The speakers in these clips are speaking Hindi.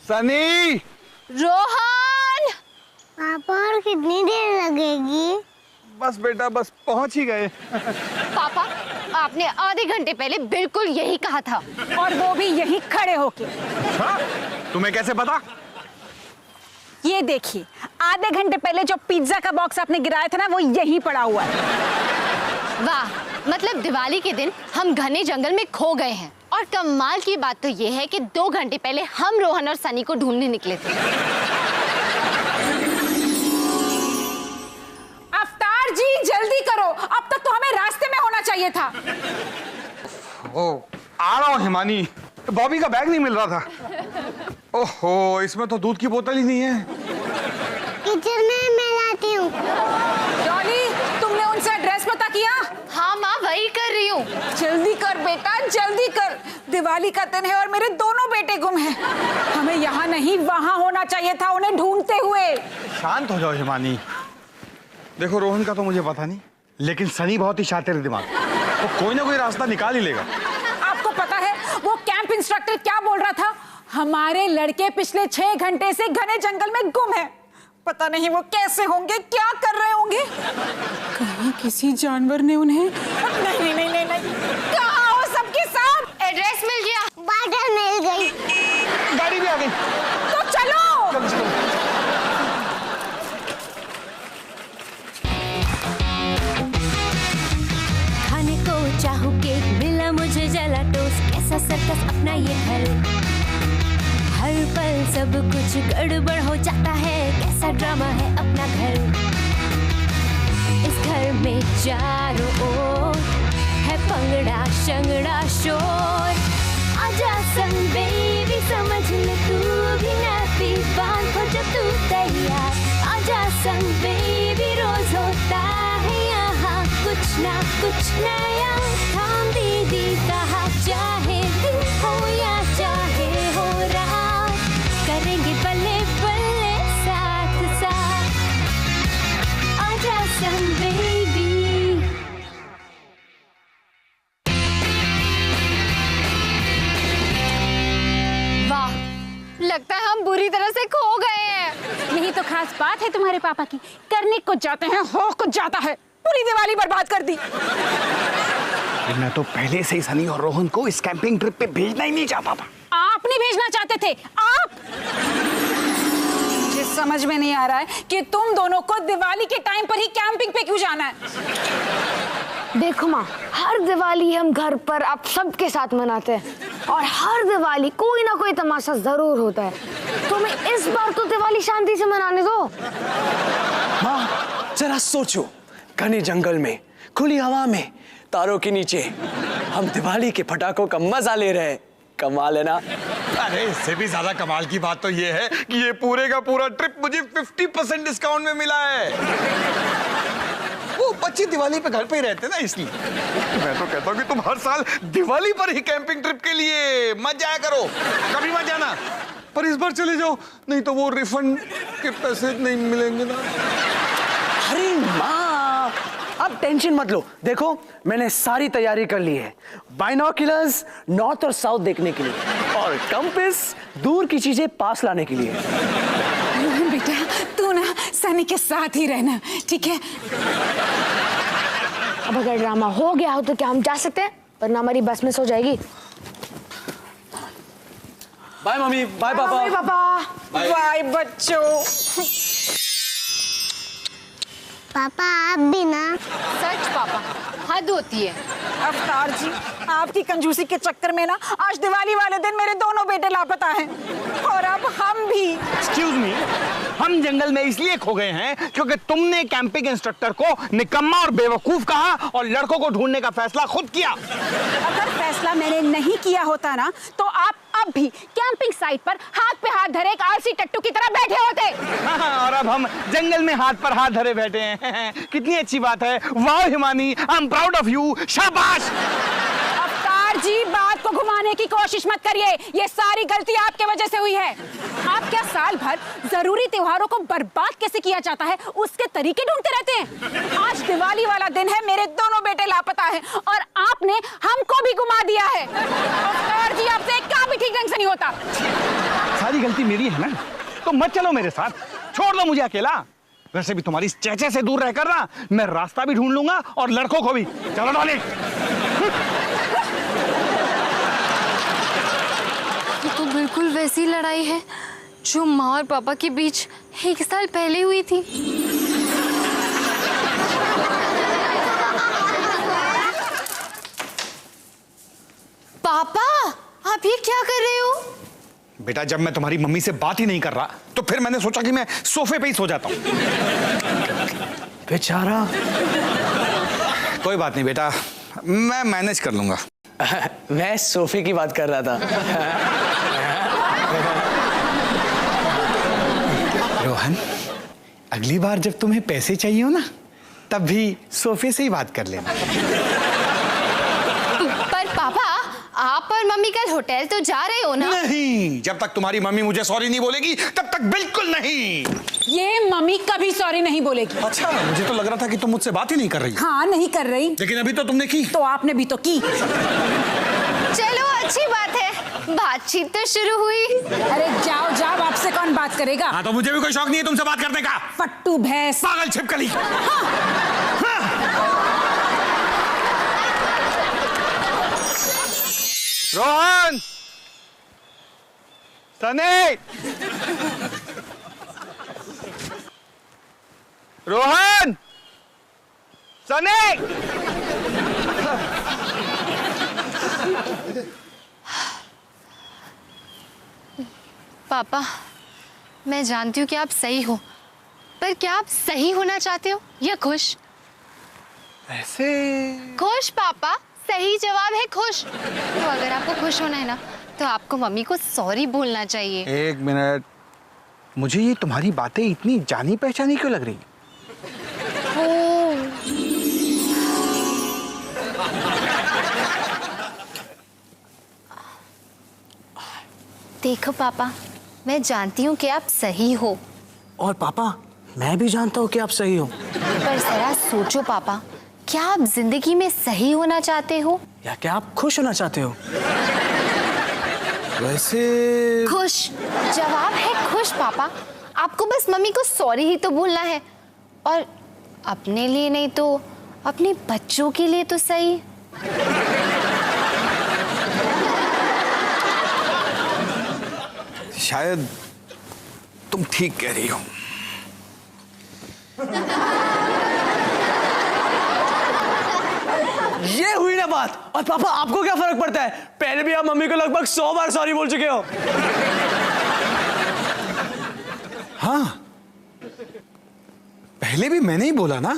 सनी। रोहन। पापा और कितनी देर लगेगी? बस बेटा बस पहुंच ही गए। पापा आपने आधे घंटे पहले बिल्कुल यही कहा था, और वो भी यही खड़े होके। तुम्हें कैसे पता? ये देखिए, आधे घंटे पहले जो पिज्जा का बॉक्स आपने गिराया था ना, वो यहीं पड़ा हुआ है। वाह, मतलब दिवाली के दिन हम घने जंगल में खो गए हैं। और कमाल की बात तो ये है कि 2 घंटे पहले हम रोहन और सनी को ढूंढने निकले थे। अवतार जी जल्दी करो, अब तक तो हमें रास्ते में होना चाहिए था। ओ, आ रहा हूँ हिमानी। बॉबी का बैग नहीं मिल रहा था। ओहो, इसमें तो दूध की बोतल ही नहीं है। किचन में मैं लाती हूँ। डॉली, तुमने उनसे एड्रेस पता किया? हाँ माँ, वही कर रही हूँ। जल्दी कर बेटा, जल्दी कर। दिवाली का दिन है और मेरे दोनों बेटे गुम हैं। हमें यहाँ नहीं वहाँ होना चाहिए था उन्हें ढूंढते हुए। शांत हो जाओ हिमानी। देखो रोहन का तो मुझे पता नहीं, लेकिन सनी बहुत ही शातिर दिमाग, वो कोई ना कोई रास्ता निकाल ही लेगा। आपको पता है वो कैंप इंस्ट्रक्टर क्या बोल रहा था? हमारे लड़के पिछले 6 घंटे से घने जंगल में गुम है। पता नहीं वो कैसे होंगे, क्या कर रहे होंगे। कहीं किसी जानवर ने उन्हें नहीं नहीं नहीं नहीं, कहाँ हो सबके सब? एड्रेस मिल गया। बॉटल मिल गई। गाड़ी भी आ गई। तो चलो। खाने को चाहूं केक, मिला मुझे जला टोस्ट, कैसा सर्कस अपना ये घर। हर पल सब कुछ गड़बड़ हो जाता है, कैसा ड्रामा है अपना घर। इस घर में चारों ओर है पंगड़ा शंगड़ा शोर। आजा संग बेबी, समझ ले तू भी नैपी, बांध हो जब तू तैयार। आजा संग बेबी, रोज होता है यहाँ कुछ ना कुछ नया। थाम दीदी कहा, चाहे दिन हो या चाहे हो रात, करेंगे बल्ले बल्ले साथ साथ। आजा संग बेबी। वाह, लगता है हम बुरी तरह से खो गए हैं। यही तो खास बात है तुम्हारे पापा की, करने को जाते हैं हो कुछ जाता है। पूरी दिवाली बर्बाद कर दी। मैं तो पहले से ही सनी और रोहन को इस कैंपिंग ट्रिप पे भेजना ही नहीं चाहता था। आप नहीं भेजना चाहते थे आप? मुझे समझ में नहीं आ रहा है कि तुम दोनों को दिवाली के टाइम पर ही कैंपिंग पे क्यों जाना है। देखो माँ, हर दिवाली हम घर पर आप सबके साथ मनाते हैं और हर दिवाली कोई ना कोई तमाशा जरूर होता है। तुम्हें इस बार तो दिवाली शांति से मनाने दो। माँ जरा सोचो, घने जंगल में, खुली हवा में, तारों के नीचे हम दिवाली के पटाखों का मजा ले रहे हैं। कमाल है ना? अरे इससे भी ज्यादा कमाल की बात तो ये है कि ये पूरे का पूरा ट्रिप मुझे 50% डिस्काउंट में मिला है। वो बच्चे दिवाली पे घर पे ही रहते ना, इसलिए मैं तो कहता हूँ कि तुम हर साल दिवाली पर ही कैंपिंग ट्रिप के लिए मत जाया करो। कभी मत जाना, पर इस बार चले जाओ, नहीं तो वो रिफंड के पैसे नहीं मिलेंगे ना। अरे माँ, अब टेंशन मत लो। देखो मैंने सारी तैयारी कर ली है। बाइनोक्यूलर्स नॉर्थ और साउथ देखने के लिए, और कंपास दूर की चीजें पास लाने के लिए। बेटा तू ना सनी के साथ ही रहना, ठीक है? अब अगर ड्रामा हो गया हो तो क्या हम जा सकते हैं? वरना हमारी बस मिस हो जाएगी। बाय मम्मी, बाय पापा। पापा बाय बच्चों। पापा आप भी ना। सच पापा, हद होती है। अवतार जी, आपकी कंजूसी के चक्कर में ना आज दिवाली वाले दिन मेरे दोनों बेटे लापता हैं, और अब हम भी। एक्सक्यूज मी, हम जंगल में इसलिए खो गए हैं क्योंकि तुमने कैंपिंग इंस्ट्रक्टर को निकम्मा और बेवकूफ कहा और लड़कों को ढूंढने का फैसला खुद किया। अगर फैसला मैंने नहीं किया होता ना, तो आप अब भी कैंपिंग साइट पर हाथ पे हाथ धरे एक आलसी टट्टू की तरह बैठे होते। हाँ, और अब हम जंगल में हाथ पर हाथ धरे बैठे हैं। कितनी अच्छी बात है। वाह Himani, I am proud of you. शाबाश। अवतार जी, बात को घुमाने की कोशिश मत करिए, ये सारी गलती आपके वजह से हुई है। आप क्या साल भर जरूरी त्योहारों को बर्बाद कैसे किया जाता है उसके तरीके ढूंढते रहते हैं? आज दिवाली वाला दिन है, मेरे दोनों बेटे लापता हैं और आपने हमको भी घुमा दिया है। अवतार जी, आपसे एक काम भी ठीक ढंग से नहीं होता। सारी गलती मेरी है ना, तो मत चलो मेरे साथ, छोड़ दो मुझे अकेला। वैसे भी तुम्हारी इस चेचे से दूर रहकर ना मैं रास्ता भी ढूंढ लूंगा और लड़कों को भी। चलो डॉली। ये तो बिल्कुल वैसी लड़ाई है जो माँ और पापा के बीच 1 साल पहले हुई थी। पापा, आप ये क्या कर रहे हो? बेटा, जब मैं तुम्हारी मम्मी से बात ही नहीं कर रहा तो फिर मैंने सोचा कि मैं सोफे पे ही सो जाता हूँ। बेचारा। कोई बात नहीं बेटा, मैं मैनेज कर लूंगा। मैं सोफे की बात कर रहा था। रोहन, अगली बार जब तुम्हें पैसे चाहिए हो ना, तब भी सोफे से ही बात कर लेना। पर पापा, आप और मम्मी कल होटल तो जा रहे हो ना? नहीं, जब तक तुम्हारी मम्मी मुझे सॉरी नहीं बोलेगी तब तक बिल्कुल नहीं। ये मम्मी कभी सॉरी नहीं बोलेगी। अच्छा, मुझे तो लग रहा था कि तुम मुझसे बात ही नहीं कर रही। हाँ, नहीं कर रही। लेकिन अभी तो तुमने की। तो आपने भी तो की। चलो अच्छी बात है, बातचीत तो शुरू हुई। अरे जाओ जाओ, आपसे कौन बात करेगा? हाँ, तो मुझे भी कोई शौक नहीं है तुमसे बात करने का। फट्टू भैंस। पागल छिपकली। रोहन, सनी, रोहन, सनी। पापा, मैं जानती हूँ कि आप सही हो, पर क्या आप सही होना चाहते हो या खुश? ऐसे खुश पापा, सही जवाब है खुश। तो अगर आपको खुश होना है ना, तो आपको मम्मी को सॉरी बोलना चाहिए। 1 मिनट, मुझे ये तुम्हारी बातें इतनी जानी पहचानी क्यों लग रही? देखो पापा, मैं जानती हूँ कि आप सही हो, और पापा, मैं भी जानता हूँ कि आप सही हो। पर जरा सोचो पापा, क्या आप जिंदगी में सही होना चाहते हो या क्या आप खुश होना चाहते हो? वैसे खुश जवाब है खुश पापा। आपको बस मम्मी को सॉरी ही तो बोलना है, और अपने लिए नहीं तो अपने बच्चों के लिए तो सही। शायद तुम ठीक कह रही हो। ये हुई ना बात। और पापा, आपको क्या फर्क पड़ता है? पहले भी आप मम्मी को लगभग 100 बार सॉरी बोल चुके हो। हाँ, पहले भी मैंने ही बोला ना।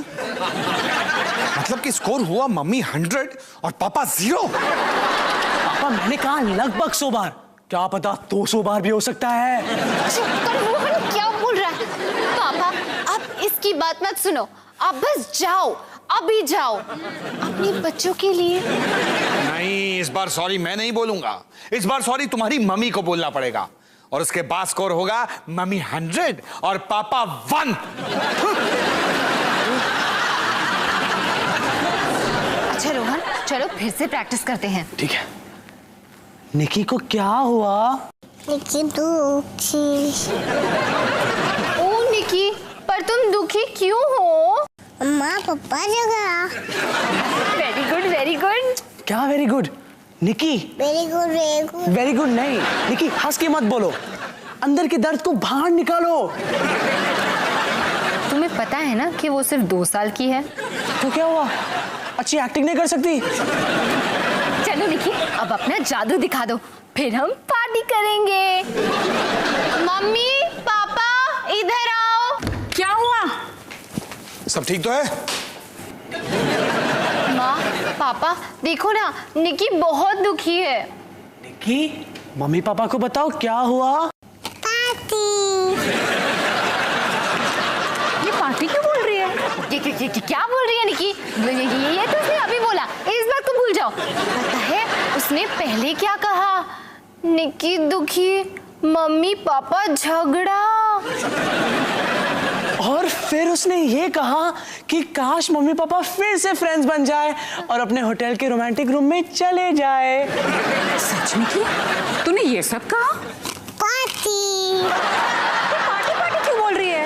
मतलब कि स्कोर हुआ मम्मी 100 और पापा 0। पापा, मैंने कहा लगभग 100 बार, क्या पता 200 बार भी हो सकता है। रोहन क्या बोल रहा है? पापा, आप इसकी बात मत सुनो, आप बस जाओ, अभी जाओ, अपने बच्चों के लिए। नहीं, इस बार सॉरी मैं नहीं बोलूंगा। इस बार सॉरी तुम्हारी मम्मी को बोलना पड़ेगा, और उसके बाद स्कोर होगा मम्मी 100 और पापा 1। अच्छा रोहन, चलो फिर से प्रैक्टिस करते हैं। ठीक है। निकी को क्या हुआ? निकी दुखी। ओ निकी, पर तुम दुखी क्यों हो? अम्मा पापा जगह। Very good, very good. क्या very good? Niki, very good, very good. Very good नहीं। निकी, हंस के मत बोलो, अंदर के दर्द को बाहर निकालो। तुम्हें पता है ना कि वो सिर्फ 2 साल की है। तो क्या हुआ? अच्छी एक्टिंग नहीं कर सकती? चलो निकी, अब अपना जादू दिखा दो, फिर हम पार्टी करेंगे। मम्मी, पापा, इधर आओ। क्या हुआ? सब ठीक तो है? माँ, पापा, देखो ना, निकी बहुत दुखी है। निकी, मम्मी पापा को बताओ क्या हुआ। पार्टी। ये पार्टी क्यों बोल रही है? क्या बोल रही है निकी? ये तो उसने अभी बोला, इस बात को भूल जाओ। पता है उसने पहले क्या कहा? निकी दुखी, मम्मी पापा झगड़ा। और फिर उसने ये कहा कि काश मम्मी पापा फिर से फ्रेंड्स बन जाए और अपने होटल के रोमांटिक रूम में चले जाए। सच में की तूने ये सब कहा? पार्टी पार्टी पार्टी क्यों बोल रही है?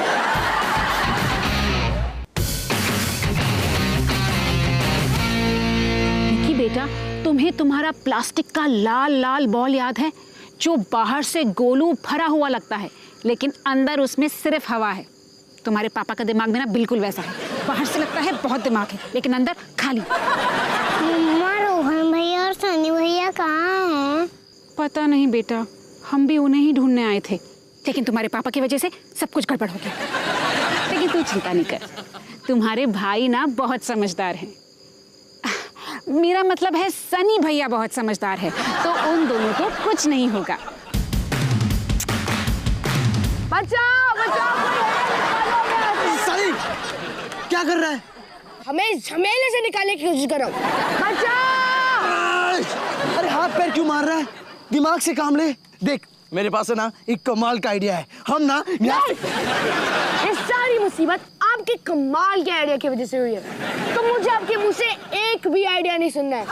निकी बेटा, तुम्हें तुम्हारा प्लास्टिक का लाल लाल बॉल याद है जो बाहर से गोलू भरा हुआ लगता है लेकिन अंदर उसमें सिर्फ हवा है? तुम्हारे पापा का दिमाग में ना बिल्कुल वैसा है। बाहर से लगता है बहुत दिमाग है लेकिन अंदर खाली। मम्मा रोहन भैया और सनी भैया कहाँ हैं? पता नहीं बेटा, हम भी उन्हें ही ढूंढने आए थे लेकिन तुम्हारे पापा की वजह से सब कुछ गड़बड़ हो गया। लेकिन तू चिंता नहीं कर, तुम्हारे भाई ना बहुत समझदार हैं। मेरा मतलब है सनी भैया बहुत समझदार है, तो उन दोनों को कुछ नहीं होगा। बचाओ बचाओ, सनी क्या कर रहा है? हमें झमेले से निकालने की कोशिश करो। बचाओ! अरे हाथ पैर क्यों मार रहा है? दिमाग से काम ले। देख मेरे पास है ना एक कमाल का आइडिया है। हम ना ये सारी मुसीबत आपके कमाल के आइडिया की वजह से हुई है, तो मुझे आपके मुंह से एक भी आइडिया नहीं सुनना है।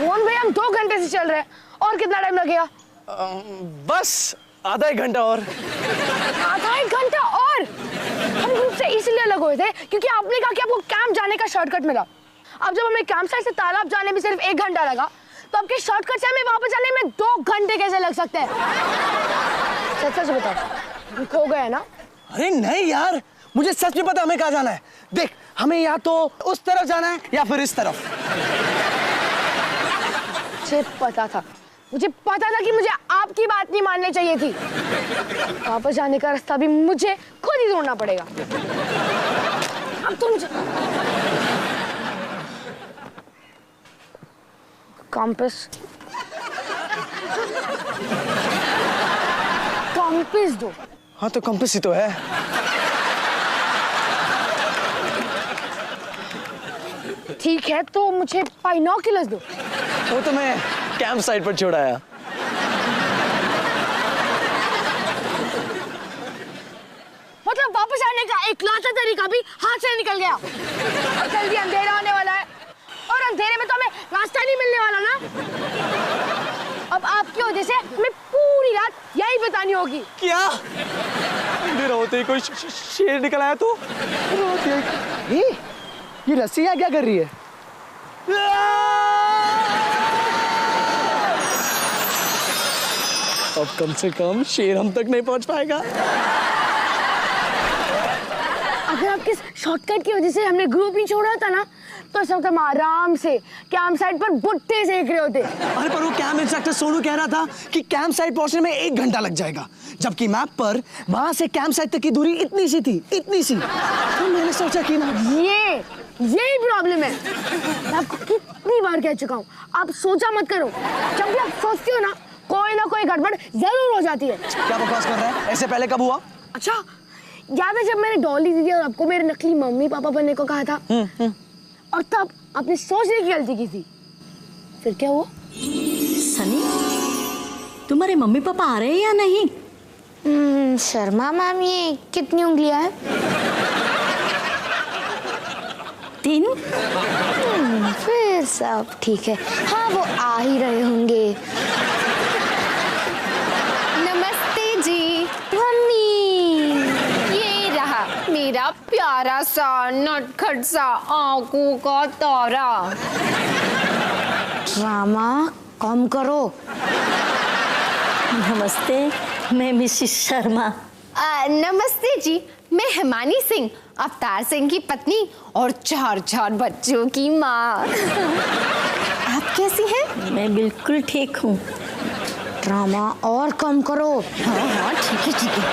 मोहन भाई, हम 2 घंटे से चल रहे हैं, और कितना टाइम लगेगा? बस आधा एक घंटा और। आधा एक घंटा और? हम ग्रुप से इसलिए अलग हुए थे क्योंकि आपने कहा कि आपको कैंप जाने का शॉर्टकट मिला। अब जब हमें कैंप साइट से तालाब जाने में सिर्फ 1 घंटा लगा, तो आपके शॉर्टकट से हमें वापस जाने में 2 घंटे कैसे लग सकते हैं? सच सच बताओ, खो गए ना? अरे नहीं यार, मुझे सच में पता हमें कहाँ जाना है। देख हमें या तो उस तरफ जाना है या फिर इस तरफ। मुझे पता था कि मुझे आपकी बात नहीं माननी चाहिए थी। वापस जाने का रास्ता भी मुझे खुद ही ढूंढना पड़ेगा। अब तो मुझे कॉम्पस दो। हाँ तो कंपास ही तो है। ठीक है, तो मुझे बाइनोकुलर्स दो। वो तो मैं कैंप साइट पर छोड़ आया। मतलब वापस आने का इकलौता तरीका भी हाथ से निकल गया। अब जल्दी अंधेरा होने वाला है और अंधेरे में तो हमें रास्ता नहीं मिलने वाला ना। अब आपकी वजह से हमें पूरी रात यही बतानी होगी। क्या अंधेरा होते ही कोई शेर निकल आया तो? ये रस्सी क्या कर रही है? अब कम से कम शेर हम तक नहीं पहुंच पाएगा। अगर आपके शॉर्टकट की वजह से हमने ग्रुप नहीं छोड़ा था ना, तो इस वक्त हम आराम से कैंप साइट पर भुट्टे सेक रहे होते। अरे पर वो कैंप इंस्ट्रक्टर सोनू कह रहा था कि कैंप साइट पहुंचने में 1 घंटा लग जाएगा, जबकि मैप पर वहां से कैंप साइट तक की दूरी इतनी सी थी, इतनी सी। तो मैंने सोचा कि ना यही प्रॉब्लम है। मैं आपको कितनी बार कह चुका हूँ, आप सोचा मत करो। जब भी आप सोचते हो ना, कोई ना कोई गड़बड़ जरूर हो जाती है। क्या बकवास कर रहा है? ऐसे पहले कब हुआ? अच्छा याद है जब मैंने डॉली दीदी और आपको मेरे नकली मम्मी पापा बनने को कहा था, और तब आपने सोचने की गलती की थी। फिर क्या हुआ? सनी, तुम्हारे मम्मी पापा आ रहे हैं या नहीं? शर्मा मैम, ये कितनी उंगलियां हैं? 3। फिर सब ठीक है। हाँ, वो आ ही रहे होंगे। नमस्ते जी मम्मी, ये रहा मेरा प्यारा सा नटखट सा आंखों का तारा। ड्रामा कम करो। नमस्ते, मैं मिसिस शर्मा। नमस्ते जी, मैं हिमानी सिंह, अवतार सिंह की पत्नी और 4 बच्चों की माँ। आप कैसी हैं? मैं बिल्कुल ठीक हूँ। ड्रामा और कम करो। हाँ ठीक है ठीक है।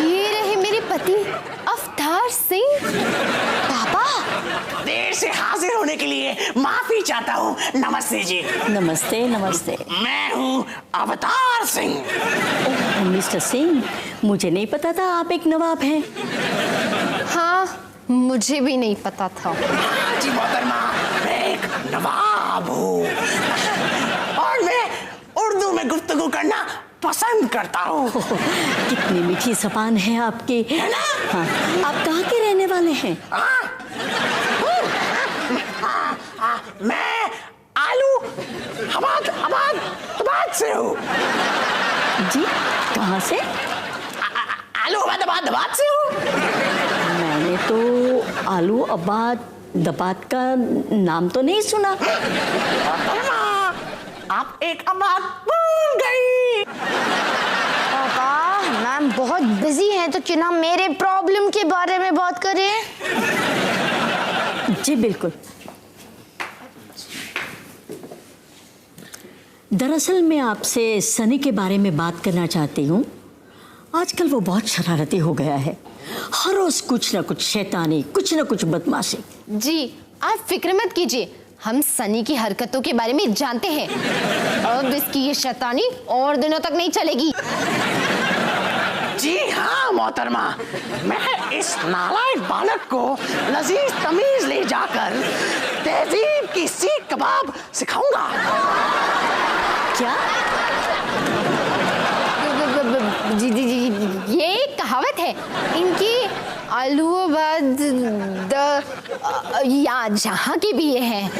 ये रहे मेरे पति अवतार सिंह। पापा, देर से हाजिर होने के लिए माफी चाहता हूँ। नमस्ते जी। नमस्ते नमस्ते। मैं हूँ अवतार सिंह। मिस्टर सिंह, मुझे नहीं पता था आप एक नवाब हैं। हाँ, मुझे भी नहीं पता था। जी मोहतरमा, मैं एक नवाब हूँ। मैं गुफ्तगू करना पसंद करता हूँ। कितनी मीठी जबान है आपकी। है ना? हाँ, आप कहाँ के रहने वाले हैं? मैं आलू हबाद हबाद हबाद से हूँ। जी, कहाँ से? आलू हबाद हबाद हबाद से हूँ। मैंने तो आलू आबाद दबात का नाम तो नहीं सुना। आप एक आबाद भूल गई। पापा मैम बहुत बिजी हैं तो क्यों ना मेरे प्रॉब्लम के बारे में बात करें। जी बिल्कुल। दरअसल मैं आपसे सनी के बारे में बात करना चाहती हूँ। आजकल वो बहुत शरारती हो गया है। हर रोज कुछ ना कुछ शैतानी, कुछ ना कुछ बदमाशी। जी आप फिक्र मत कीजिए, हम सनी की हरकतों के बारे में जानते हैं। अब इसकी ये शैतानी और दिनों तक नहीं चलेगी। जी हाँ मोहतरमा, मैं इस नालायक बालक को लजीज तमीज ले जाकर तहजीब की सीख कबाब सिखाऊंगा। क्या? जी जी जी, ये एक कहावत है इनकी। आलूबाद या जहाँ की भी ये है।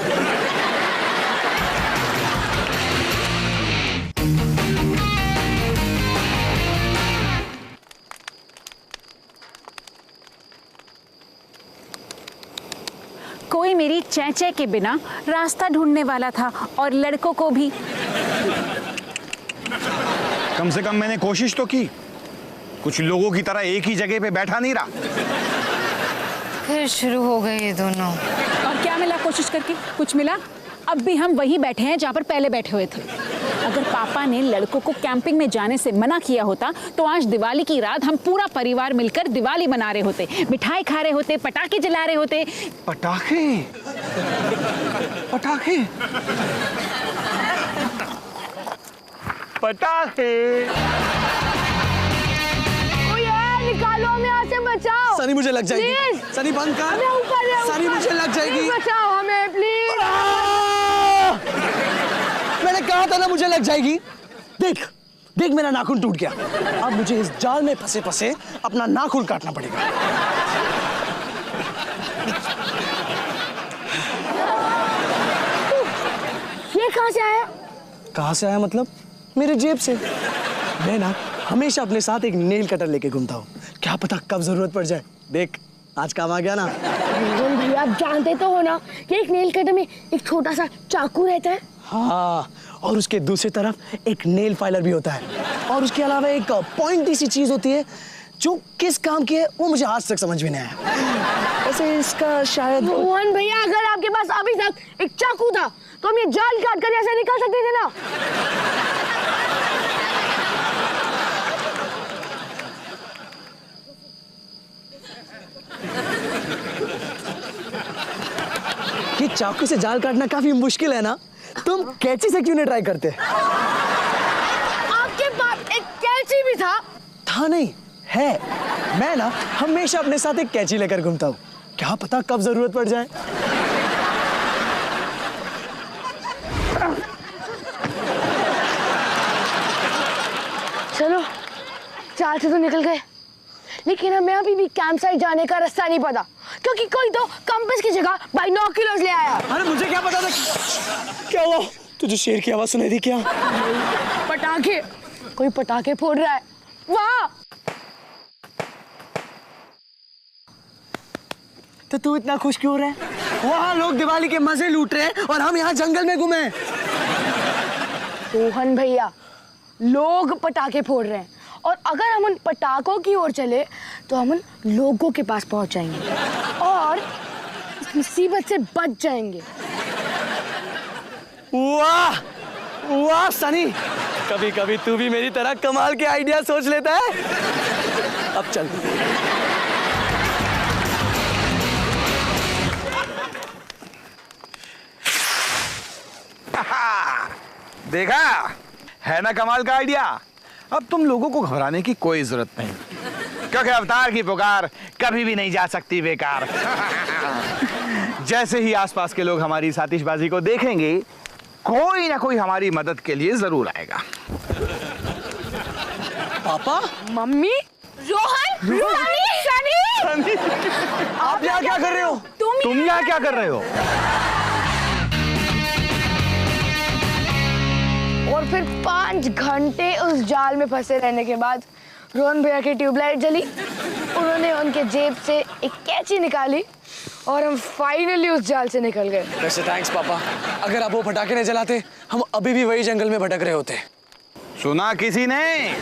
कोई मेरी चैचे के बिना रास्ता ढूंढने वाला था और लड़कों को भी। कम से कम मैंने कोशिश तो की। कुछ लोगों की तरह एक ही जगह पे बैठा नहीं रहा। फिर शुरू हो गए ये दोनों। और क्या मिला कोशिश करके? कुछ मिला? अब भी हम वही बैठे हैं जहाँ पर पहले बैठे हुए थे। अगर पापा ने लड़कों को कैंपिंग में जाने से मना किया होता तो आज दिवाली की रात हम पूरा परिवार मिलकर दिवाली मना रहे होते, मिठाई खा रहे होते, पटाखे जला रहे होते। पटाखे? पटाखे? पटाखे? निकालो हमें यहाँ से, बचाओ। सनी मुझे लग जाएगी। Please! सनी बंद कर। हमें ऊपर है, सनी ऊपर। मुझे लग जाएगी। Please बचाओ हमें प्लीज। मैंने कहा था ना मुझे लग जाएगी। देख देख मेरा नाखून टूट गया। अब मुझे इस जाल में फंसे फंसे अपना नाखून काटना पड़ेगा। ये कहाँ से आया? कहाँ से आया मतलब? मेरे जेब से। मैं ना हमेशा अपने साथ एक नेल कटर लेके घूमता हूँ। क्या पता कब जरूरत पड़ जाए। देख आज काम आ गया ना। भैया आप जानते तो हो ना कि एक नेल कटर में एक छोटा सा चाकू रहता है। हाँ, और उसके दूसरी तरफ एक नेल फाइलर भी होता है। और उसके अलावा एक पॉइंटी सी चीज होती है जो किस काम की है वो मुझे आज तक समझ में नहीं आया। वैसे इसका शायद मोहन भैया अगर आपके पास अभी तक एक चाकू था तो हम ये जाल काट कर ऐसे निकल सकते थे ना। कि चाकू से जाल काटना काफी मुश्किल है ना, तुम कैंची से क्यों नहीं ट्राई करते? आपके पास एक कैंची भी था? था नहीं, है। मैं ना हमेशा अपने साथ एक कैंची लेकर घूमता हूँ। क्या पता कब जरूरत पड़ जाए। चलो जाल से तो निकल गए, लेकिन हमें अभी भी कैंप साइट जाने का रास्ता नहीं पता, क्योंकि कोई तो कंपास की जगह बाइनोक्यूलर्स ले आया। अरे मुझे क्या पता था। क्या हुआ? तुझे शेर की आवाज सुनाई दी क्या? पटाखे, कोई पटाखे फोड़ रहा है वहाँ। तो तू इतना खुश क्यों रहा है? वहाँ लोग दिवाली के मजे लूट रहे हैं और हम यहाँ जंगल में घूमे। मोहन भैया लोग पटाखे फोड़ रहे हैं और अगर हम उन पटाखों की ओर चले तो हम उन लोगों के पास पहुंच जाएंगे और इस मुसीबत से बच जाएंगे। वाह वाह सनी, कभी कभी तू भी मेरी तरह कमाल के आइडिया सोच लेता है। अब चल। देखा है ना कमाल का आइडिया। अब तुम लोगों को घबराने की कोई जरूरत नहीं, क्योंकि अवतार की पुकार कभी भी नहीं जा सकती बेकार। जैसे ही आसपास के लोग हमारी इस आतिशबाजी को देखेंगे कोई ना कोई हमारी मदद के लिए जरूर आएगा। पापा, मम्मी, रोहन, सनी, आप यहाँ क्या कर रहे हो? तुम यहाँ क्या कर रहे हो? और फिर 5 घंटे उस जाल में फंसे रहने के बाद रोहन भैया की ट्यूबलाइट जली, उन्होंने उनके जेब से एक कैंची निकाली और हम फाइनली उस जाल से निकल गए। वैसे थैंक्स पापा, अगर आप वो पटाखे नहीं जलाते हम अभी भी वही जंगल में भटक रहे होते। सुना किसी ने?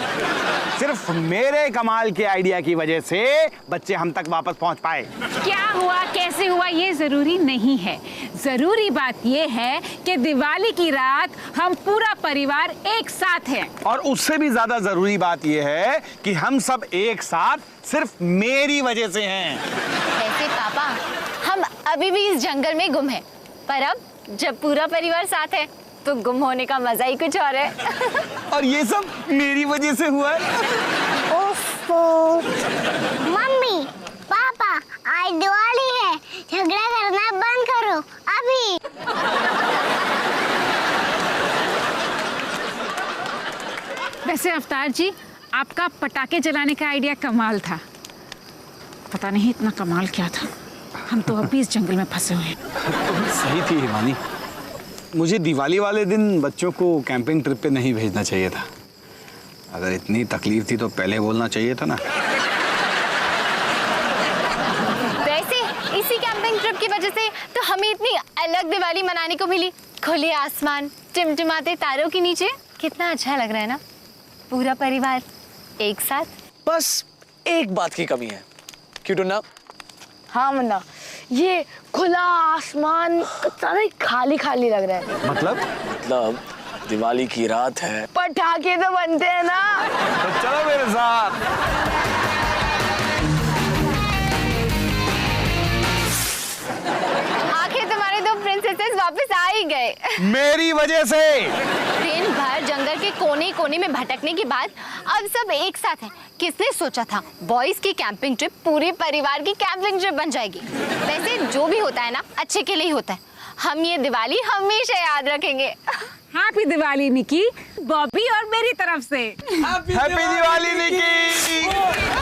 सिर्फ मेरे कमाल के आइडिया की वजह से बच्चे हम तक वापस पहुंच पाए। क्या हुआ, कैसे हुआ, ये जरूरी नहीं है। जरूरी बात ये है कि दिवाली की रात हम पूरा परिवार एक साथ हैं। और उससे भी ज्यादा जरूरी बात यह है कि हम सब एक साथ सिर्फ मेरी वजह से हैं। वैसे पापा, हम अभी भी इस जंगल में गुम हैं, पर अब जब पूरा परिवार साथ है तो गुम होने का मजा ही कुछ और है। और ये सब मेरी वजह से हुआ है। मम्मी, पापा, आज दिवाली है, झगड़ा करना बंद करो अभी। वैसे अवतार जी, आपका पटाखे जलाने का आइडिया कमाल था। पता नहीं इतना कमाल क्या था, हम तो अभी इस जंगल में फंसे हुए हैं। सही थी हिमानी, मुझे दिवाली वाले दिन बच्चों को कैंपिंग ट्रिप पे नहीं भेजना चाहिए था। अगर इतनी तकलीफ थी तो पहले बोलना चाहिए था ना। वैसे इसी कैंपिंग ट्रिप की वजह से तो हमें इतनी अलग दिवाली मनाने को मिली। खुले आसमान, टिमटिमाते तारों के नीचे, कितना अच्छा लग रहा है ना, पूरा परिवार एक साथ। बस एक बात की कमी है, क्यों टुन्ना? हाँ मुन्ना, ये खुला आसमान सारा खाली खाली लग रहा है। मतलब दिवाली की रात है, पटाखे तो बनते हैं ना। तो चलो मेरे साथ। आखिर तुम्हारे दो प्रिंसेसेस वापस आ ही गए। मेरी वजह से। दिन भर जंगल के कोने कोने में भटकने के बाद अब सब एक साथ हैं। किसने सोचा था बॉयज की कैंपिंग ट्रिप पूरे परिवार की कैंपिंग ट्रिप बन जाएगी। वैसे जो भी होता है ना, अच्छे के लिए ही होता है। हम ये दिवाली हमेशा याद रखेंगे। हैप्पी दिवाली निकी, बॉबी और मेरी तरफ से। हैप्पी दिवाली निकी।